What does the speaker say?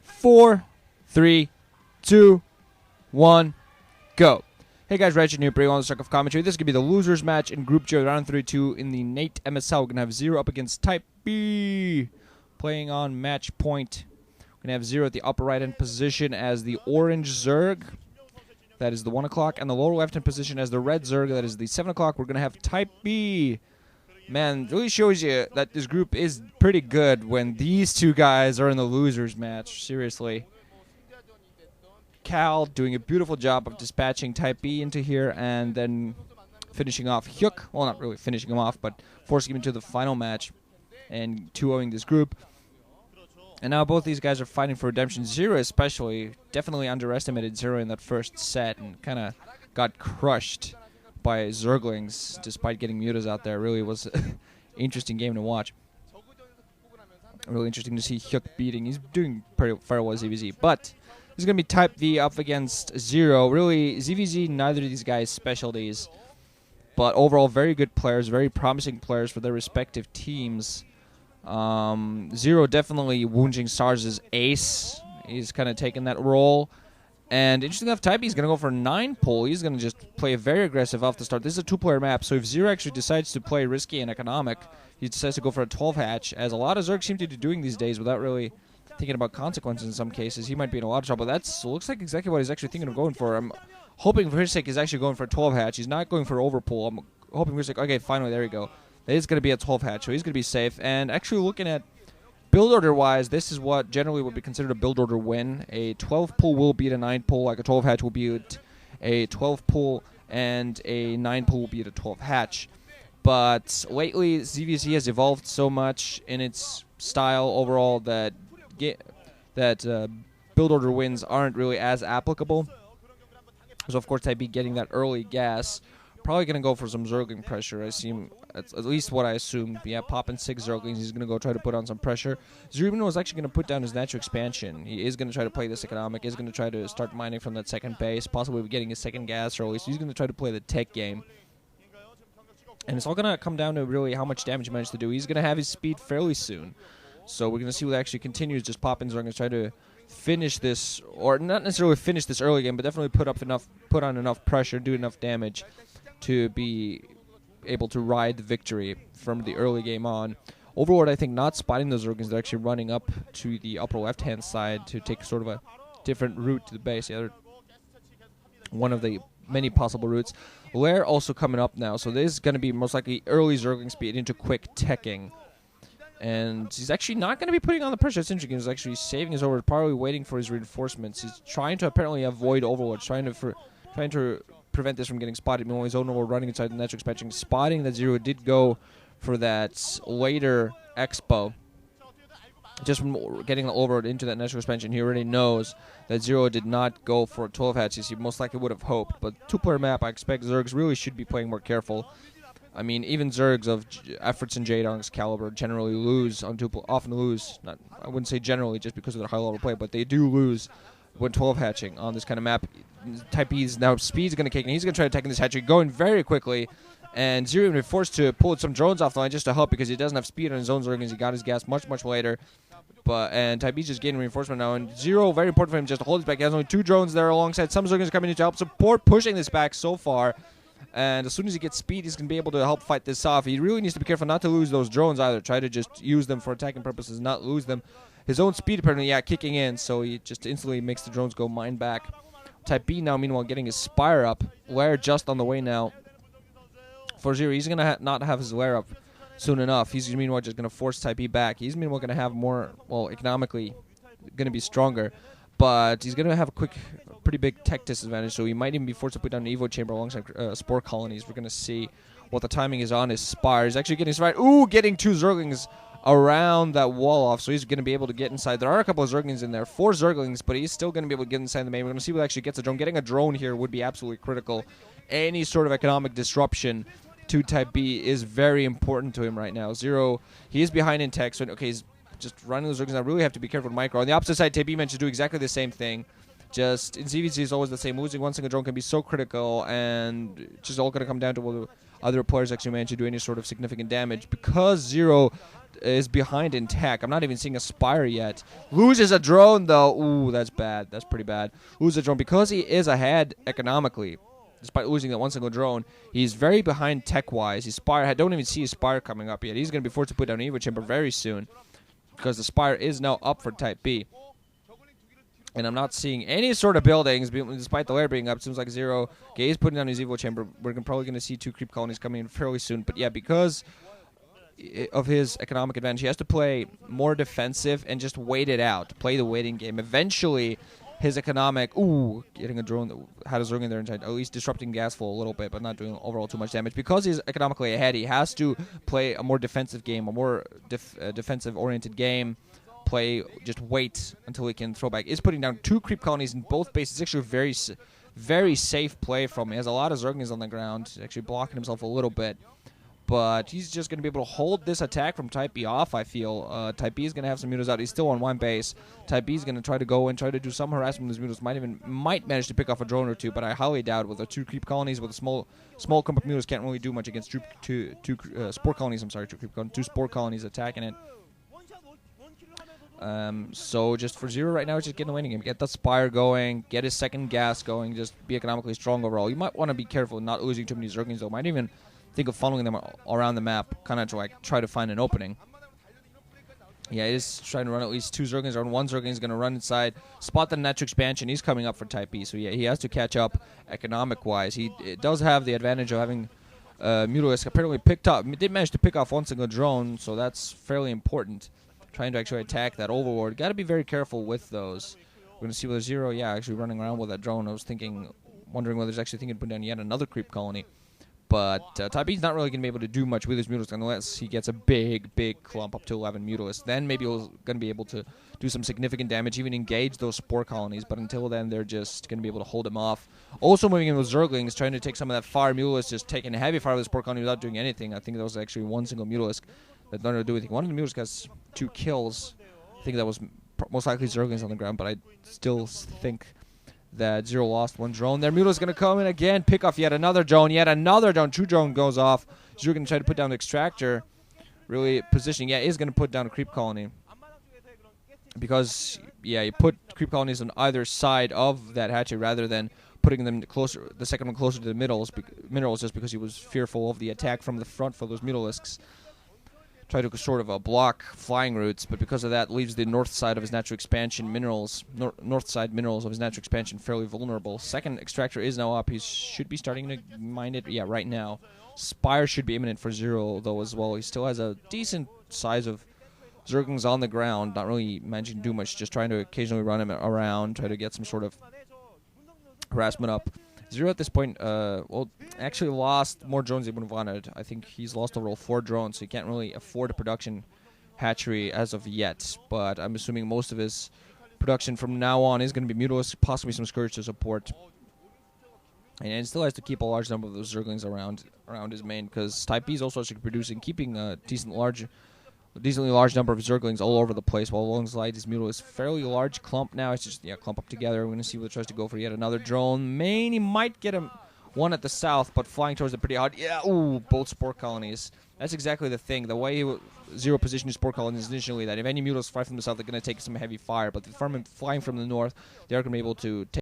4, 3, 2, 1, go. Hey guys, Ratchet here, bringing on the Circle of Commentary. This is going to be the losers match in Group J, round 32 in the Nate MSL. We're going to have 0 up against Type B, playing on match point. We're going to have 0 at the upper right-hand position as the orange zerg. That is the 1 o'clock. And the lower left-hand position as the red zerg. That is the 7 o'clock. We're going to have Type B. Man, really shows you that this group is pretty good when these two guys are in the losers match. Seriously. Cal doing a beautiful job of dispatching Type B into here and then finishing off Hyuk. Well, not really finishing him off, but forcing him into the final match and 2-0ing this group. And now both these guys are fighting for redemption. Zero especially definitely underestimated Zero in that first set and kind of got crushed by Zerglings despite getting mutas out there. Really was an interesting game to watch. Really interesting to see Hyuk beating. He's doing pretty fair well as ZVZ, but this is going to be Type V up against Zero. Really, ZVZ, neither of these guys' specialties, but overall very good players, very promising players for their respective teams. Zero definitely Woonjing Stars' ace. He's kind of taken that role. And interesting enough, Type B is going to go for a 9-pull. He's going to just play very aggressive off the start. This is a 2-player map, so if Zero actually decides to play risky and economic, he decides to go for a 12-hatch, as a lot of Zergs seem to be doing these days without really thinking about consequences in some cases. He might be in a lot of trouble. That looks like exactly what he's actually thinking of going for. I'm hoping for his sake he's actually going for a 12-hatch. He's not going for overpull. I'm hoping for his sake, okay, finally, there we go. It is going to be a 12-hatch, so he's going to be safe. And actually looking at build order-wise, this is what generally would be considered a build order win. A 12-pull will beat a 9-pull, like a 12-hatch will beat a 12-pull, and a 9-pull will beat a 12-hatch. But lately, ZVZ has evolved so much in its style overall that build order wins aren't really as applicable. So, of course, Type B getting that early gas. Probably going to go for some Zergling pressure. I assume, that's at least what I assumed. Yeah, popping 6 Zerglings. He's going to go try to put on some pressure. Zerubino is actually going to put down his natural expansion. He is going to try to play this economic. He's going to try to start mining from that second base, possibly getting his second gas early. So he's going to try to play the tech game. And it's all going to come down to really how much damage he managed to do. He's going to have his speed fairly soon. So we're going to see what actually continues. Just popping Zerglings, try to finish this, or not necessarily finish this early game, but definitely put on enough pressure, do enough damage to be able to ride the victory from the early game on. Overlord, I think, not spotting those Zerglings. They're actually running up to the upper left-hand side to take sort of a different route to the base. The other, one of the many possible routes. Lair also coming up now, so this is going to be most likely early Zergling speed into quick teching. And he's actually not going to be putting on the pressure. It's interesting. He's actually saving his Overlord, probably waiting for his reinforcements. He's trying to apparently avoid Overlord, trying to prevent this from getting spotted. Meanwhile, his own Overlord running inside the natural expansion, spotting that Zero did go for that later expo. Just from getting the Overlord into that natural expansion, he already knows that Zero did not go for a 12-hatch as he most likely would have hoped. But 2-player map, I expect Zergs really should be playing more careful. I mean, even Zergs of Efforts and Jadong's caliber generally lose on often lose. Not, I wouldn't say generally just because of their high-level play, but they do lose when 12-hatching on this kind of map. Type B's now speed's going to kick, and he's going to try to attack in this hatchery, going very quickly. And Zero will be forced to pull some drones off the line just to help because he doesn't have speed on his own Zerglings. He got his gas much, much later. And Type B's just getting reinforcement now. And Zero, very important for him just to hold his back. He has only 2 drones there alongside. Some Zerglings coming in to help support, pushing this back so far. And as soon as he gets speed, he's going to be able to help fight this off. He really needs to be careful not to lose those drones either. Try to just use them for attacking purposes, not lose them. His own speed apparently, yeah, kicking in, so he just instantly makes the drones go mine back. Type B now, meanwhile, getting his Spire up. Lair just on the way now. For Zero, he's going to not have his Lair up soon enough. He's meanwhile just going to force Type B back. He's meanwhile going to have more, well, economically going to be stronger. But he's going to have a pretty big tech disadvantage, so he might even be forced to put down an Evo Chamber alongside Spore Colonies. We're going to see what the timing is on his Spire. He's actually getting his right. Ooh, getting 2 Zerglings around that wall off, so he's going to be able to get inside. There are a couple of Zerglings in there, 4 Zerglings, but he's still going to be able to get inside the main. We're going to see what actually gets a drone. Getting a drone here would be absolutely critical. Any sort of economic disruption to Type B is very important to him right now. Zero, he is behind in tech, so okay, he's just running those Zerglings. I really have to be careful with micro. On the opposite side, Type B managed to do exactly the same thing. Just in ZVZ is always the same. Losing one single drone can be so critical, and it's just all going to come down to whether other players actually manage to do any sort of significant damage. Because Zero is behind in tech, I'm not even seeing a Spire yet. Loses a drone, though. Ooh, that's bad. That's pretty bad. Loses a drone. Because he is ahead economically, despite losing that one single drone, he's very behind tech-wise. His Spire, I don't even see his Spire coming up yet. He's going to be forced to put down an Evo Chamber very soon, because the Spire is now up for Type B. And I'm not seeing any sort of buildings, despite the layer being up. It seems like Zero. Okay, he's putting down his Evo Chamber. We're probably going to see 2 creep colonies coming in fairly soon. But yeah, because of his economic advantage, he has to play more defensive and just wait it out. Play the waiting game. Eventually, his economic... Ooh, getting a drone that had a zerg in there inside. At least disrupting gas flow a little bit, but not doing overall too much damage. Because he's economically ahead, he has to play a more defensive game, a more defensive-oriented game. Just wait until he can throw back. He's putting down 2 creep colonies in both bases. It's actually a very safe play from him. He has a lot of zerglings on the ground. He's actually blocking himself a little bit. But he's just going to be able to hold this attack from Type B off, I feel. Type B is going to have some mutas out. He's still on 1 base. Type B is going to try to go and try to do some harassment with his mutas. Might manage to pick off a drone or 2, but I highly doubt with the 2 creep colonies with a small clump of mutas can't really do much against two spore colonies. I'm sorry, 2 spore colonies attacking it. So just for Zero right now, it's just getting the winning game. Get the Spire going, get his second gas going, just be economically strong overall. You might want to be careful not losing too many zerglings, though. Might even think of funneling them around the map, kind of to like try to find an opening. Yeah, he's trying to run at least 2 zerglings, or 1 zergling is going to run inside, spot the natural expansion. He's coming up for Type B, so yeah, he has to catch up economic-wise. He does have the advantage of having Mutalisk apparently did manage to pick off 1 single drone, so that's fairly important. Trying to actually attack that Overlord. Got to be very careful with those. We're going to see whether Zero, yeah, actually running around with that drone. I was wondering whether he's actually thinking to put down yet another creep colony. But Type B's not really going to be able to do much with his Mutalisk unless he gets a big clump up to 11 Mutalisk. Then maybe he's going to be able to do some significant damage, even engage those spore colonies. But until then, they're just going to be able to hold him off. Also moving in with Zerglings, trying to take some of that fire. Mutalisk just taking a heavy fire with the spore colony without doing anything. I think that was actually 1 single Mutalisk that nothing to do with anything. One of the Mutalisk has 2 kills. I think that was most likely Zerglings on the ground, but I still think that Zero lost 1 drone. Their Mutalisk going to come in again, pick off yet another drone. 2 drone goes off. Zero going to try to put down the extractor. Really positioning. Yeah, is going to put down a creep colony. Because, yeah, you put creep colonies on either side of that hatchery rather than putting them closer, the second one closer to the minerals, just because he was fearful of the attack from the front for those Mutalisks. Try to sort of block flying routes, but because of that, leaves the north side of his natural expansion minerals, north side minerals of his natural expansion fairly vulnerable. Second extractor is now up. He should be starting to mine it. Yeah, right now. Spire should be imminent for Zero, though, as well. He still has a decent size of zerglings on the ground, not really managing to do much, just trying to occasionally run him around, try to get some sort of harassment up. Zero at this point, well, actually lost more drones than he would have wanted. I think he's lost overall 4 drones, so he can't really afford a production hatchery as of yet. But I'm assuming most of his production from now on is going to be Mutalisk, possibly some Scourge to support. And he still has to keep a large number of those Zerglings around his main, because Type B is also actually producing, keeping a decently large number of Zerglings all over the place, while alongside his Mutalisk fairly large clump now. It's just, yeah, clump up together. We're going to see what it tries to go for yet another drone. He might get him one at the south, but flying towards it pretty hard. Yeah, ooh, both spore colonies. That's exactly the thing. The way Zero positioned his spore colonies initially, that if any Mutalisks fly from the south, they're going to take some heavy fire. But flying from the north, they're going to be able to take